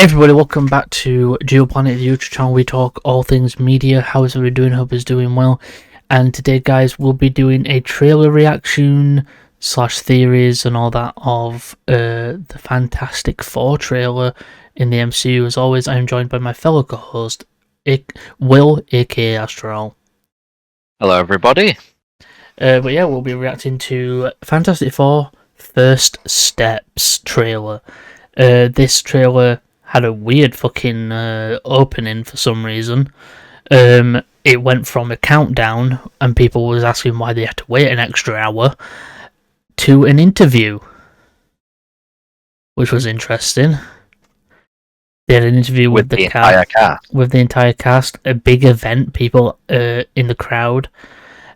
Everybody, welcome back to GeoPlanet, the YouTube channel. We talk all things media. How is everybody doing? Hope is doing well. And today, guys, we'll be doing a trailer reaction / theories and all that of the Fantastic Four trailer in the MCU. As always, I am joined by my fellow co-host, Will, aka Astral. Hello, everybody. But yeah, we'll be reacting to Fantastic Four First Steps trailer. This trailer had a weird fucking opening for some reason. It went from a countdown, and people was asking why they had to wait an extra hour, to an interview, which was interesting. They had an interview with the entire cast. With the entire cast, a big event, people in the crowd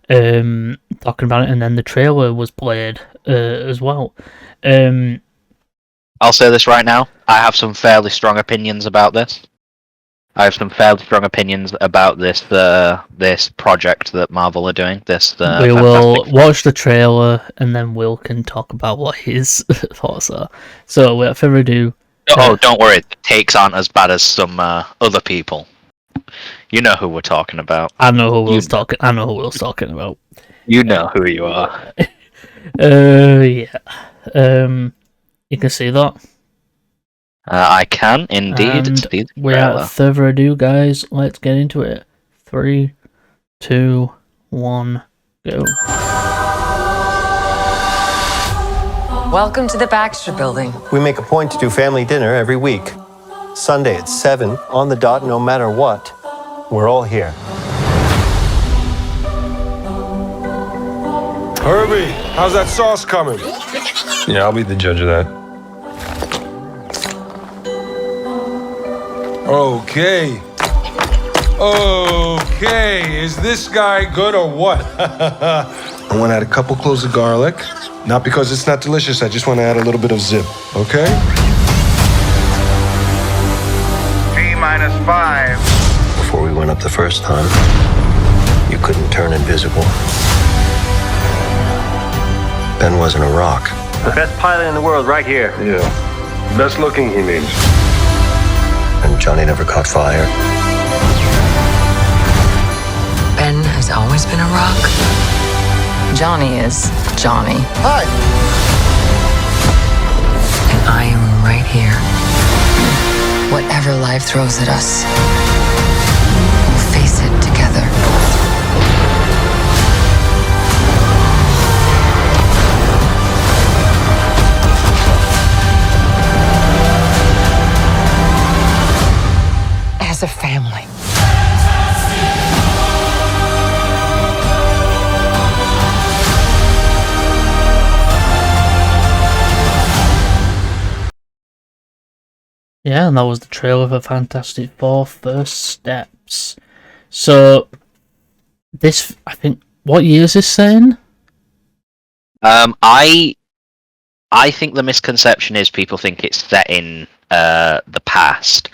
talking about it, and then the trailer was played as well. I'll say this right now. I have some fairly strong opinions about this. I have some fairly strong opinions about this this project that Marvel are doing. We will watch the trailer, and then Will can talk about what his thoughts are. So, without further ado... don't worry. The takes aren't as bad as some other people. You know who we're talking about. I know who Will's talking. I know who Will's talking about. You know who you are. Yeah. You can see that. I can indeed. And without further ado, guys, let's get into it. 3, 2, 1, go. Welcome to the Baxter Building. We make a point to do family dinner every week. Sunday at 7, on the dot, no matter what. We're all here. Herbie, how's that sauce coming? Yeah, I'll be the judge of that. Okay. Okay, is this guy good or what? I want to add a couple cloves of garlic. Not because it's not delicious, I just want to add a little bit of zip, okay? T-5. Before we went up the first time, you couldn't turn invisible. Ben wasn't a rock. The best pilot in the world right here. Yeah. Best looking, he means. And Johnny never caught fire. Ben has always been a rock. Johnny is Johnny. Hi! And I am right here. Whatever life throws at us, we'll face it together. As a family. Yeah, and that was the trailer for Fantastic Four First Steps. So, this, I think, what year is this saying? I think the misconception is people think it's set in the past.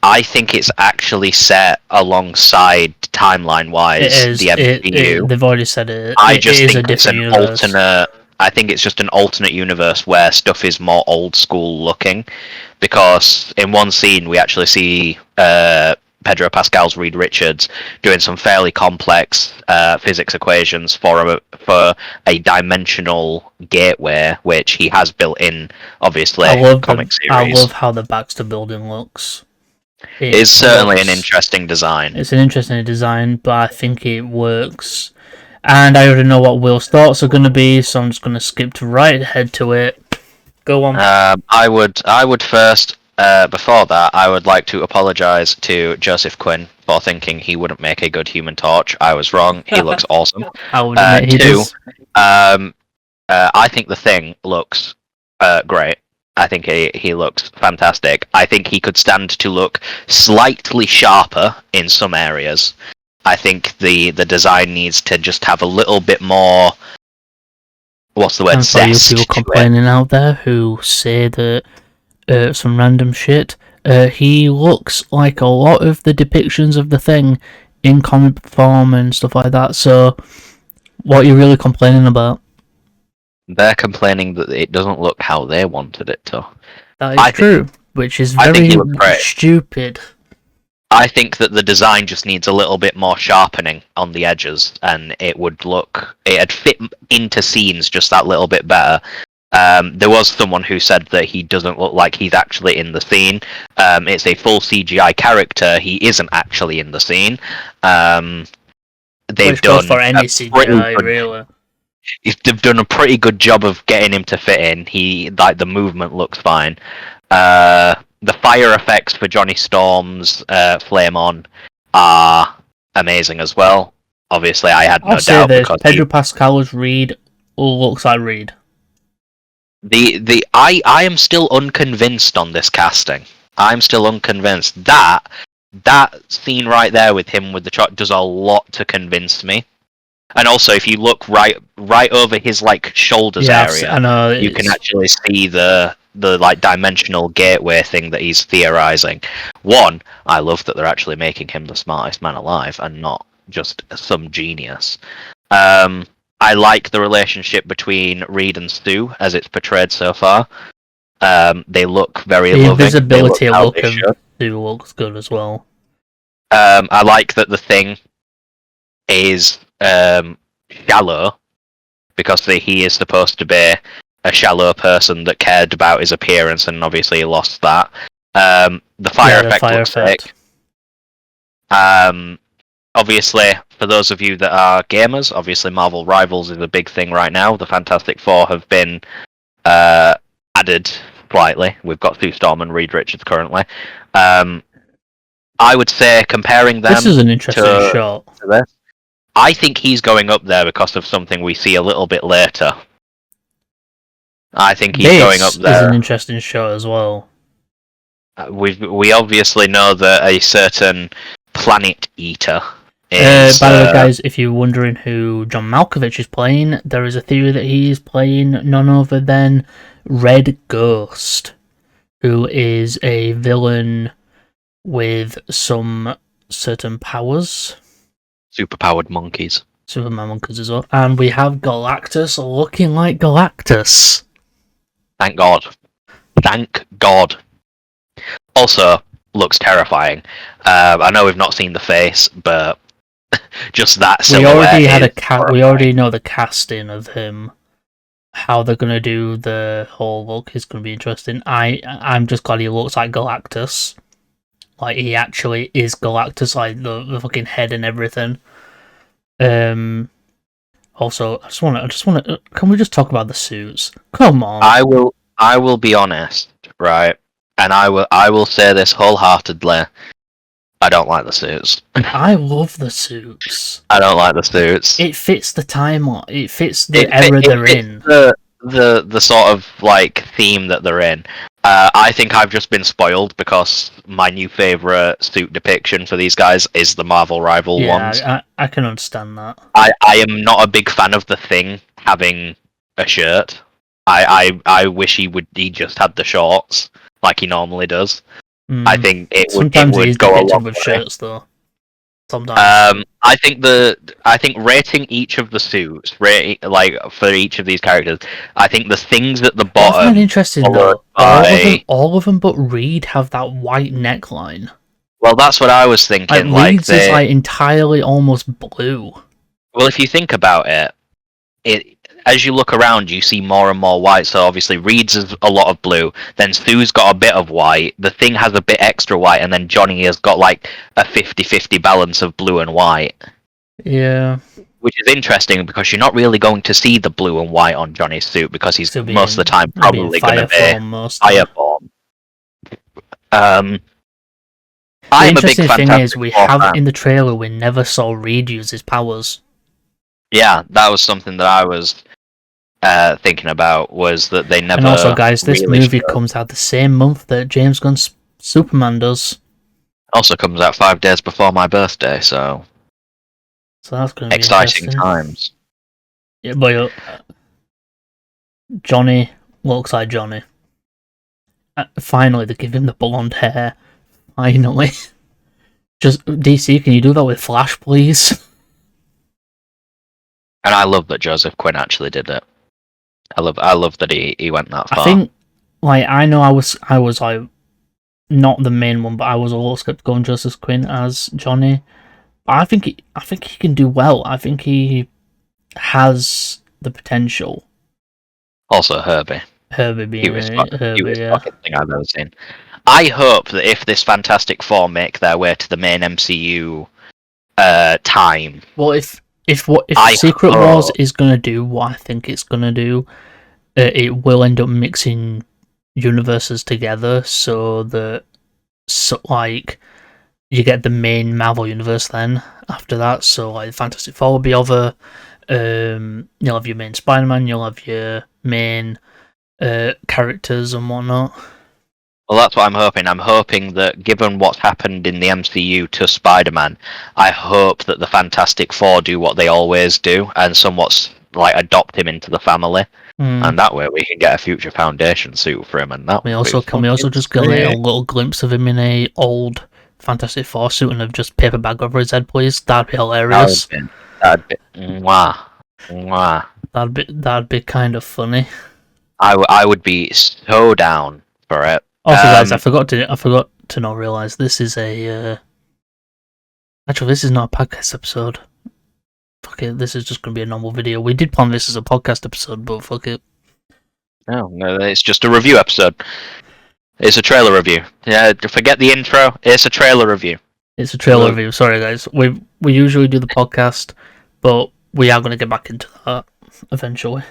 I think it's actually set alongside timeline-wise the MCU. They've already said it. I just think it's an alternate. I think it's just an alternate universe where stuff is more old school looking, because in one scene we actually see Pedro Pascal's Reed Richards doing some fairly complex physics equations for a dimensional gateway, which he has built in, obviously, comic series. I love how the Baxter Building looks. It's certainly an interesting design. It's an interesting design, but I think it works. And I already know what Will's thoughts are going to be, so I'm just going to skip right ahead to it. Go on. I would first, before that, I would like to apologise to Joseph Quinn for thinking he wouldn't make a good Human Torch. I was wrong. He looks awesome. I would admit he does. I think the Thing looks great. I think he looks fantastic. I think he could stand to look slightly sharper in some areas. I think the design needs to just have a little bit more... What's the word? And for you people complaining out there who say that some random shit, he looks like a lot of the depictions of the Thing in comic form and stuff like that. So, what are you really complaining about? They're complaining that it doesn't look how they wanted it to. That is true. which is I think very he looked great. stupid. I think that the design just needs a little bit more sharpening on the edges, and it'd fit into scenes just that little bit better. There was someone who said that he doesn't look like he's actually in the scene. It's a full CGI character. He isn't actually in the scene. Which goes for any CGI, really. They've done a pretty good job of getting him to fit in. The movement looks fine. The fire effects for Johnny Storm's Flame On are amazing as well. Obviously, I had no I'll say doubt this: because Pedro Pascal's Reed looks like Reed. I am still unconvinced on this casting. I'm still unconvinced. That scene right there with him with the truck does a lot to convince me. And also, if you look right over his like shoulders area, I know, you can actually see the like dimensional gateway thing that he's theorizing. One, I love that they're actually making him the smartest man alive and not just some genius. I like the relationship between Reed and Stu as it's portrayed so far. They look very loving. The invisibility look of Stu looks good as well. I like that the Thing is shallow because he is supposed to be a shallow person that cared about his appearance, and obviously he lost that. The fire effect looks sick. Obviously, for those of you that are gamers, obviously Marvel Rivals is a big thing right now. The Fantastic Four have been added slightly. We've got Sue Storm and Reed Richards currently. I would say comparing them. This is an interesting shot. To this, I think he's going up there because of something we see a little bit later. I think he's going up there. This is an interesting shot as well. We obviously know that a certain Planet Eater is... by the way, guys, if you're wondering who John Malkovich is playing, there is a theory that he is playing none other than Red Ghost, who is a villain with some certain powers. Superpowered monkeys. Superman monkeys as well. And we have Galactus looking like Galactus. Thank God. Thank God. Also, looks terrifying. I know we've not seen the face, but just that silhouette. We already know the casting of him. How they're gonna do the whole look is gonna be interesting. I'm just glad he looks like Galactus. Like he actually is Galactus, like the fucking head and everything. Also, I just want to. Can we just talk about the suits? Come on. I will be honest, right? And I will say this wholeheartedly. I don't like the suits. I love the suits. I don't like the suits. It fits the timeline. It fits the era they're in. The sort of like theme that they're in. I think I've just been spoiled because my new favourite suit depiction for these guys is the Marvel Rival ones. I can understand that. I am not a big fan of the Thing having a shirt. I wish he just had the shorts like he normally does. I think it would go along with shirts though. Sometimes. I think rating each of the suits, for each of these characters, I think the things at the bottom. I find interesting though. All of them but Reed have that white neckline. Well, that's what I was thinking. Reed's is like entirely almost blue. Well, if you think about it as you look around, you see more and more white. So obviously, Reed's is a lot of blue. Then Stu's got a bit of white. The Thing has a bit extra white, and then Johnny has got like a 50-50 balance of blue and white. Yeah. Which is interesting because you're not really going to see the blue and white on Johnny's suit because he's most of the time probably going to be fire form. The interesting thing is, in the trailer, we never saw Reed use his powers. Yeah, that was something that I was thinking about, was that they never. And also, guys, this movie comes out the same month that James Gunn's Superman does. Also comes out 5 days before my birthday, so that's going to be exciting times. Yeah, but Johnny looks like Johnny. Finally, they give him the blonde hair. Finally. Just DC, can you do that with Flash, please? And I love that Joseph Quinn actually did it. I love that he went that far. I think, I know I was like not the main one, but I was a little skeptical on Joseph Quinn as Johnny. But I think he can do well. I think he has the potential. Also, Herbie. Herbie being Herbie, yeah. Fucking thing I've ever seen. I hope that if this Fantastic Four make their way to the main MCU time. Well, if Secret Wars is gonna do what I think it's gonna do, it will end up mixing universes together, so that like you get the main Marvel universe then after that. So like Fantastic Four will be over. You'll have your main Spider-Man. You'll have your main characters and whatnot. Well, that's what I'm hoping. I'm hoping that, given what's happened in the MCU to Spider-Man, I hope that the Fantastic Four do what they always do and somewhat like adopt him into the family, and that way we can get a future Foundation suit for him. And that can we also just get a little glimpse of him in a old Fantastic Four suit and have just paper bag over his head, please? That'd be hilarious. That'd be mwah. That'd be kind of funny. I would be so down for it. Also, guys, I forgot to not realize this is a. Actually, this is not a podcast episode. Fuck it, this is just gonna be a normal video. We did plan this as a podcast episode, but fuck it. No, it's just a review episode. It's a trailer review. Yeah, forget the intro. It's a trailer review. It's a trailer review. Sorry, guys. We usually do the podcast, but we are gonna get back into that eventually.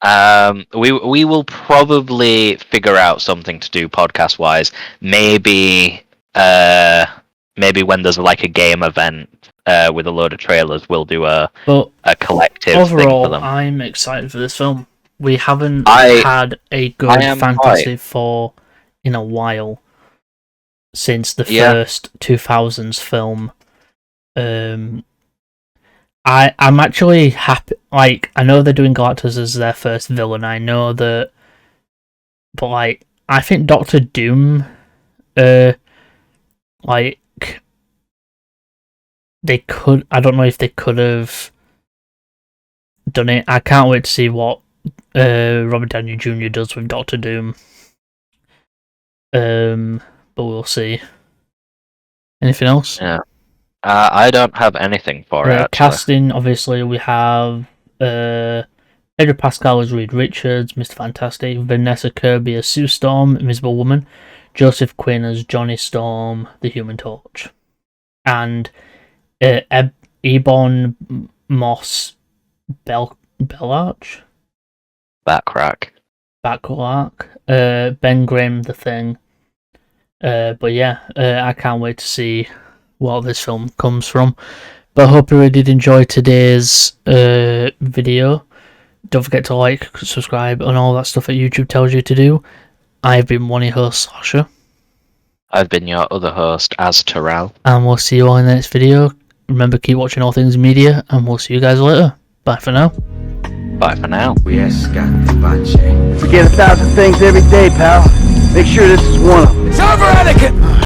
We will probably figure out something to do podcast wise. Maybe when there's like a game event with a load of trailers, we'll do a collective overall, thing for them. I'm excited for this film. We haven't had a good Fantasy Four in a while since the first 2000s film. I'm actually happy. Like, I know they're doing Galactus as their first villain. I know that, but like, I think Doctor Doom, like, they could. I don't know if they could have done it. I can't wait to see what Robert Downey Jr. does with Doctor Doom. But we'll see. Anything else? Yeah. I don't have anything for it. Casting, obviously, we have Pedro Pascal as Reed Richards, Mr. Fantastic, Vanessa Kirby as Sue Storm, Invisible Woman, Joseph Quinn as Johnny Storm, the Human Torch, and Ebon Moss Bellarch? Backrack. Ben Grimm, The Thing. But yeah, I can't wait to see what this film comes from. But I hope you really did enjoy today's video. Don't forget to like, subscribe, and all that stuff that YouTube tells you to do. I've been one of your hosts, Slasher. I've been your other host, Azteral. And we'll see you all in the next video. Remember, keep watching All Things Media, and we'll see you guys later. Bye for now. Bye for now. We get 1,000 things every day, pal. Make sure this is one of them. It's over, Anakin!